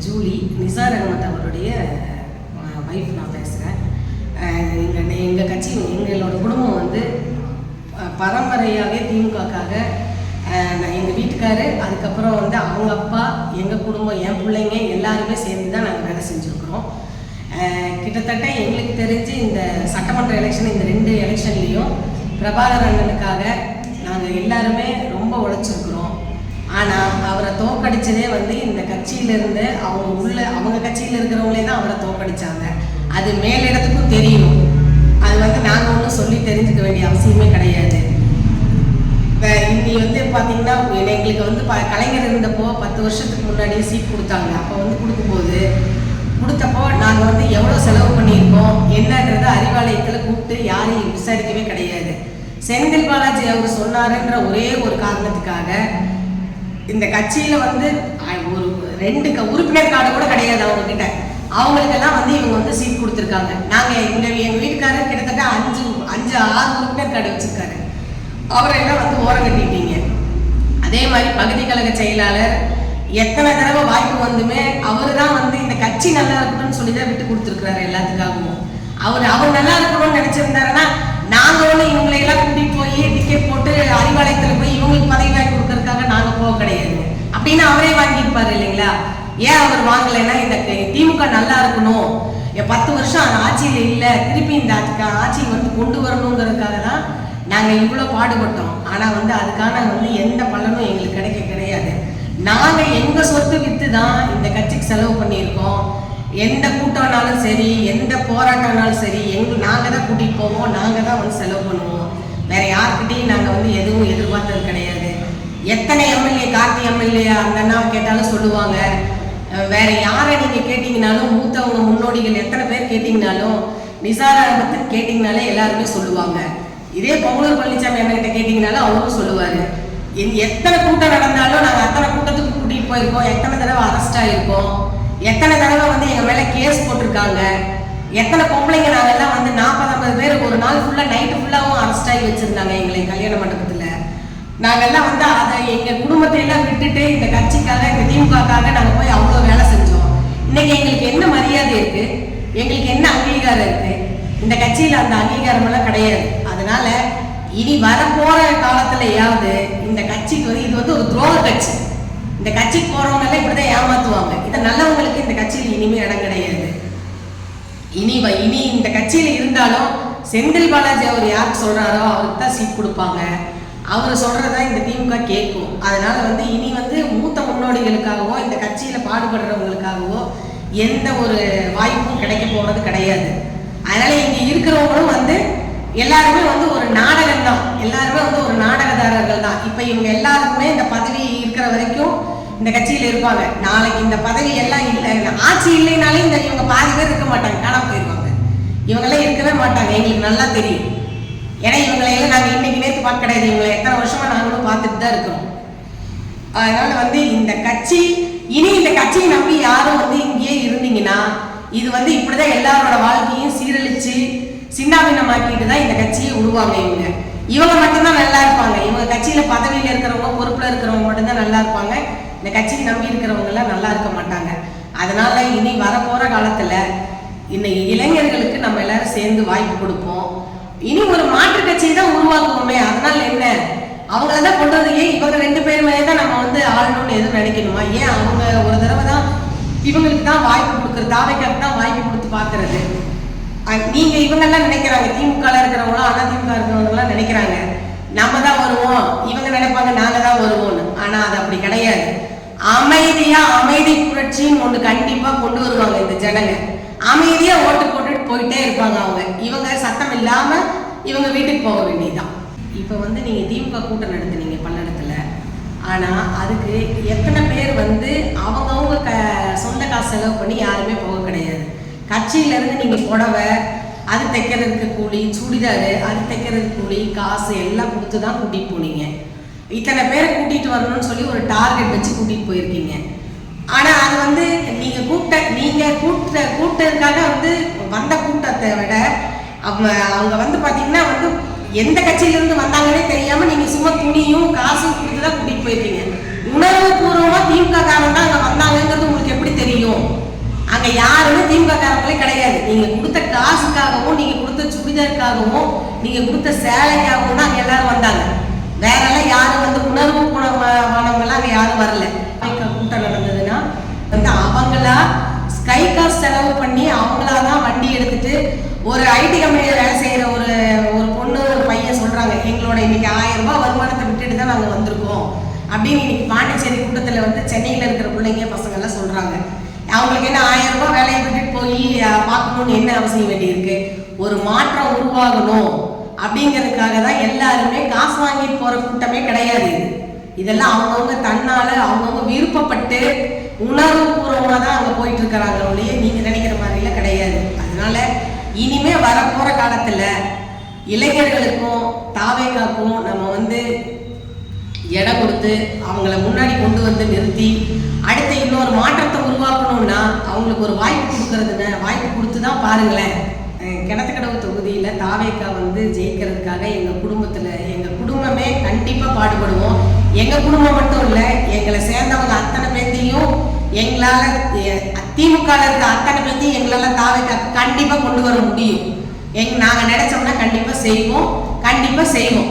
Julie Nisar Ahmed அவருடைய wife நான் பேசுகிறேன். எங்கள் கட்சி எங்களோட குடும்பம் வந்து பரம்பரையாகவே திமுகக்காக எங்கள் வீட்டுக்காரு, அதுக்கப்புறம் வந்து அவங்க அப்பா, எங்கள் குடும்பம், என் பிள்ளைங்க எல்லாருமே சேர்ந்து தான் நாங்கள் வேலை செஞ்சுருக்குறோம். கிட்டத்தட்ட எங்களுக்கு தெரிஞ்சு இந்த சட்டமன்ற எலெக்ஷன், இந்த 2 எலெக்ஷன்லேயும் பிரபாகர் அண்ணனுக்காக நாங்கள் எல்லாருமே ரொம்ப உழைச்சிருக்கிறோம். ஆனால் அவரை தோக்கடிச்சதே வந்து இந்த கட்சியிலேருந்து அவங்க கட்சியில் இருக்கிறவங்களே தான் அவரை தோக்கடிச்சாங்க. அது மேலிடத்துக்கும் தெரியும். அது வந்து நாங்கள் ஒன்றும் சொல்லி தெரிஞ்சுக்க வேண்டிய அவசியமே கிடையாது. இன்னி வந்து பார்த்தீங்கன்னா எங்களுக்கு வந்து கலைஞர் இருந்தப்போ 10 வருஷத்துக்கு முன்னாடி சீட் கொடுத்தாங்க. அப்போ வந்து கொடுத்தப்போ நாங்கள் வந்து எவ்வளோ செலவு பண்ணியிருக்கோம் என்னன்றது அறிவாலயத்தில் கூப்பிட்டு யாரையும் விசாரிக்கவே கிடையாது. செந்தில் பாலாஜி அவர் சொன்னாருன்ற ஒரே ஒரு காரணத்துக்காக இந்த கட்சியில் வந்து ஒரு 2 உறுப்பினர் கார்டு கூட கிடையாது அவங்கக்கிட்ட. அவங்களுக்கெல்லாம் வந்து இவங்க வந்து சீட் கொடுத்துருக்காங்க. நாங்கள் எங்கள் வீட்டுக்காரர் கிட்டத்தட்ட 5-6 உறுப்பினர் கார்டு வச்சுருக்காரு. அவரெல்லாம் வந்து ஓரம் கட்டிட்டீங்க. அதே மாதிரி பகுதி கழக செயலாளர் எத்தனை தடவை வாய்ப்பு வந்துமே அவர் தான் வந்து இந்த கட்சி நல்லா இருக்கணும்னு சொல்லி தான் விட்டு கொடுத்துருக்குறாரு எல்லாத்துக்காகவும். அவர் நல்லா இருக்கணும்னு நினச்சிருந்தாருன்னா நாங்கள் ஒன்று இவங்களையெல்லாம் கூட்டிகிட்டு போய் டிக்கெட் போட்டு அறிவாலயத்தில் போய் இவங்களுக்கு பதவி வாங்கி கொடுக்கறதுக்காக நாங்கள் போக கிடையாது அப்படின்னு அவரே வாங்கியிருப்பாரு இல்லைங்களா? ஏன் அவர் வாங்கலைன்னா இந்த திமுக நல்லா இருக்கணும், 10 வருஷம் ஆட்சியில் இல்லை, திருப்பி இந்த ஆட்சியை வந்து கொண்டு வரணுங்கிறதுக்காக தான் நாங்கள் இவ்வளோ பாடுபட்டோம். ஆனால் வந்து அதுக்கான வந்து எந்த பலனும் எங்களுக்கு கிடையாது. நாங்கள் எங்கள் சொத்து விற்று தான் இந்த கட்சிக்கு செலவு பண்ணியிருக்கோம். எந்த கூட்டம்னாலும் சரி, எந்த போராட்டம்னாலும் சரி, நாங்கள் தான் கூட்டிகிட்டு போவோம், நாங்கள் தான் வந்து செலவு பண்ணுவோம். வேறு யார்கிட்டையும் நாங்கள் வந்து எதுவும் எதிர்பார்த்தது கிடையாது. எத்தனை எம்எல்ஏ, கார்த்தி எம்எல்ஏ அந்த அண்ணா கேட்டாலும் சொல்லுவாங்க. வேறு யாரை நீங்கள் கேட்டிங்கனாலும், மூத்தவங்க முன்னோடிகள் எத்தனை பேர் கேட்டிங்கனாலும், நிசார் அகமத் கேட்டிங்கனாலே எல்லாருமே சொல்லுவாங்க. இதே பொங்கலூர் பழனிசாமி அண்ணன்கிட்ட கேட்டிங்கனாலும் அவரும் சொல்லுவார். எத்தனை கூட்டம் நடந்தாலும் நாங்கள் அத்தனை கூட்டத்துக்கு கூட்டிகிட்டு போயிருக்கோம், எத்தனை தடவை அரெஸ்ட் ஆகிருக்கோம், எத்தனை தடவை வந்து எங்கள் மேலே கேஸ் போட்டிருக்காங்க, எத்தனை பொம்பளைங்க நாங்கள்லாம் வந்து 40-50 பேர் ஒரு நாள் ஃபுல்லாக நைட்டு ஃபுல்லாகவும் அரெஸ்ட் ஆகி வச்சுருந்தாங்க எங்களை கல்யாண மண்டபத்தில். நாங்கள்லாம் வந்து அதை எங்கள் குடும்பத்தையெல்லாம் விட்டுட்டு இந்த கட்சிக்காக, இந்த திமுகக்காக நாங்கள் போய் அவ்வளோ வேலை செஞ்சோம். இன்னைக்கு எங்களுக்கு என்ன மரியாதை இருக்குது, எங்களுக்கு என்ன அங்கீகாரம் இருக்குது? இந்த கட்சியில் அந்த அங்கீகாரமெல்லாம் கிடையாது. அதனால இனி வரப்போற காலத்திலயாவது இந்த கட்சிக்கு வந்து இது வந்து ஒரு துரோக கட்சி. இந்த கட்சிக்கு போறவங்க எல்லாம் இப்படிதான் ஏமாத்துவாங்க. இது நல்லவங்களுக்கு இந்த கட்சியில் இனிமே இடம் கிடையாது. இனி இந்த கட்சியில இருந்தாலும் செந்தில் பாலாஜி அவர் யாருக்கு சொல்றாரோ அவருக்கு தான் சீட் கொடுப்பாங்க. அவர் சொல்றதா இந்த திமுக கேட்கும். அதனால வந்து இனி வந்து மூத்த முன்னோடிகளுக்காகவோ இந்த கட்சியில பாடுபடுறவங்களுக்காகவோ எந்த ஒரு வாய்ப்பும் கிடைக்க போறது கிடையாது. அதனால இங்க இருக்கிறவங்களும் வந்து எல்லாருமே வந்து ஒரு நாடகம் தான், எல்லாருமே வந்து ஒரு நாடகதாரர்கள் தான். இப்போ இவங்க எல்லாருக்குமே இந்த பதவி இருக்கிற வரைக்கும் இந்த கட்சியில் இருப்பாங்க. நாளைக்கு இந்த பதவி எல்லாம் இல்லை, ஆட்சி இல்லைனாலே இந்த இவங்க பாதி பேர் இருக்க மாட்டாங்க, காணாம போயிடுவாங்க. இவங்கெல்லாம் இருக்கவே மாட்டாங்க, எங்களுக்கு நல்லா தெரியும். ஏன்னா இவங்களையெல்லாம் நாங்கள் இன்னைக்கு நேற்று பார்க்க கிடையாது, இவங்களை எத்தனை வருஷமா நாங்களும் பார்த்துட்டு தான் இருக்கோம். அதனால வந்து இந்த கட்சி இனி இந்த கட்சியை நம்பி யாரும் வந்து இங்கேயே இருந்தீங்கன்னா இது வந்து இப்படிதான் எல்லாரோட வாழ்க்கையும் சீரழிச்சு சின்னாபின்னமாக்கிட்டு தான் இந்த கட்சியை விடுவாங்க. இவங்க மட்டும்தான் நல்லா இருப்பாங்க. இவங்க கட்சியில பதவியில இருக்கிறவங்க, பொறுப்புல இருக்கிறவங்க மட்டும்தான் நல்லா இருப்பாங்க. இந்த கட்சியை நம்பி இருக்கிறவங்க எல்லாம் நல்லா இருக்க மாட்டாங்க. அதனால இனி வரப்போற காலத்துல இந்த இளைஞர்களுக்கு நம்ம எல்லாரும் சேர்ந்து வாய்ப்பு கொடுப்போம். இனி ஒரு மாற்று கட்சியை தான் உருவாக்குவோமே. அதனால என்ன, அவங்களதான் கொண்டு வந்து ஏன் இவங்க 2 பேருமே தான் நம்ம வந்து ஆளணும்னு எதுவும் நினைக்கணுமா? ஏன் அவங்க ஒரு தடவை தான் இவங்களுக்கு தான் வாய்ப்பு கொடுக்குறது, தாவைக்காக்கு தான் வாய்ப்பு கொடுத்து பாக்குறது. நீங்க இவங்கெல்லாம் நினைக்கிறாங்க, திமுக இருக்கிறவங்களும் அதிமுக இருக்கிறவங்கலாம் நினைக்கிறாங்க நம்ம தான் வருவோம், இவங்க நினைப்பாங்க நாங்க தான் வருவோம்னு. ஆனா அது அப்படி கிடையாது. அமைதியா அமைதி புரட்சின்னு ஒண்ணு கண்டிப்பா கொண்டு வருவாங்க இந்த ஜனங்க. அமைதியா ஓட்டு போட்டுட்டு போயிட்டே இருப்பாங்க அவங்க. இவங்க சத்தம் இல்லாம இவங்க வீட்டுக்கு போக வேண்டியதுதான். இப்ப வந்து நீங்க திமுக கூட்டம் நடத்துனீங்க பல்லடத்துல. ஆனா அதுக்கு எத்தனை பேர் வந்து அவங்கவுங்க சொந்த காசு செலவு பண்ணி யாருமே போக கிடையாது. கட்சியில இருந்து நீங்க புடவை, அது தைக்கிறதுக்கு கூலி, சுடிதாரு அது தைக்கிறதுக்கு கூலி, காசு எல்லாம் கொடுத்து தான் கூட்டிட்டு போனீங்க. இத்தனை பேரை கூட்டிட்டு வரணும்னு சொல்லி ஒரு டார்கெட் வச்சு கூட்டிட்டு போயிருக்கீங்க. ஆனா அது வந்து நீங்க கூட்டத்துக்காக வந்து வந்த கூட்டத்தை விட அவங்க வந்து பாத்தீங்கன்னா வந்து எந்த கட்சியில இருந்து வந்தாங்கன்னே தெரியாம நீங்க சும்மா துணியும் காசும் கொடுத்து தான் கூட்டிட்டு போயிருக்கீங்க. உணர்வு பூர்வமா திமுக காரன் தான் அங்க வந்தாங்கிறது உங்களுக்கு எப்படி தெரியும்? அங்க யாருமே திமுக காரங்களே கிடையாது. நீங்க கொடுத்த காசுக்காகவும், நீங்க கொடுத்த சுடிதாருக்காகவும், நீங்க கொடுத்த சேலைக்காகவும் தான் அங்க எல்லாரும் வந்தாங்க. வேற எல்லாம் யாரும் வந்து உணர்வு குணமானவங்கலாம் அங்க யாரும் வரல. கூட்டம் நடந்ததுன்னா வந்து அவங்களா ஸ்கை கார் செலவு பண்ணி அவங்களாதான் வண்டி எடுத்துட்டு ஒரு ஐடி கம்பெனியில வேலை செய்யற ஒரு பொண்ணு ஒரு பையன் சொல்றாங்க, எங்களோட இன்னைக்கு 1000 ரூபாய் வருமானத்தை விட்டுட்டு தான் நாங்க வந்திருக்கோம் அப்படின்னு இன்னைக்கு பாண்டிச்சேரி கூட்டத்துல வந்து சென்னையில இருக்கிற பிள்ளைங்க பசங்க எல்லாம் சொல்றாங்க. அவங்களுக்கு என்ன 1000 ரூபாய் வேலையை விட்டுட்டு போய் பார்க்கணும்னு என்ன அவசியம் வேண்டி இருக்கு? ஒரு மாற்றம் உருவாகணும் அப்படிங்கிறதுக்காக தான் எல்லாருமே காசு வாங்கிட்டு போற கூட்டமே கிடையாது. இதெல்லாம் அவங்கவுங்க தன்னால அவங்கவுங்க விருப்பப்பட்டு உணர்வு பூர்வமா தான் அங்க போயிட்டு இருக்கிறாங்க ஒழிய நீங்க நினைக்கிற மாதிரில கிடையாது. அதனால இனிமே வரப்போற காலத்துல இளைஞர்களுக்கும் தாவேகாக்கும் நம்ம வந்து இடம் கொடுத்து அவங்கள முன்னாடி கொண்டு வந்து நிறுத்தி அடுத்த இன்னொரு மாற்றத்தை உருவாக்கணும்னா அவங்களுக்கு ஒரு வாய்ப்பு கொடுக்கறதுன்னு வாய்ப்பு கொடுத்து தான் பாருங்களேன். கிணத்துக்கடவு தொகுதியில் தாவேகா வந்து ஜெயிக்கிறதுக்காக எங்கள் குடும்பமே கண்டிப்பாக பாடுபடுவோம். எங்கள் குடும்பம் மட்டும் இல்லை, எங்களை சேர்ந்தவங்க அத்தனை பேர்த்தையும் எங்களால் திமுக இருக்க அத்தனை பேர்த்தையும் எங்களால் தாவேகா கண்டிப்பாக கொண்டு வர முடியும். நாங்கள் நினைச்சோம்னா கண்டிப்பாக செய்வோம்.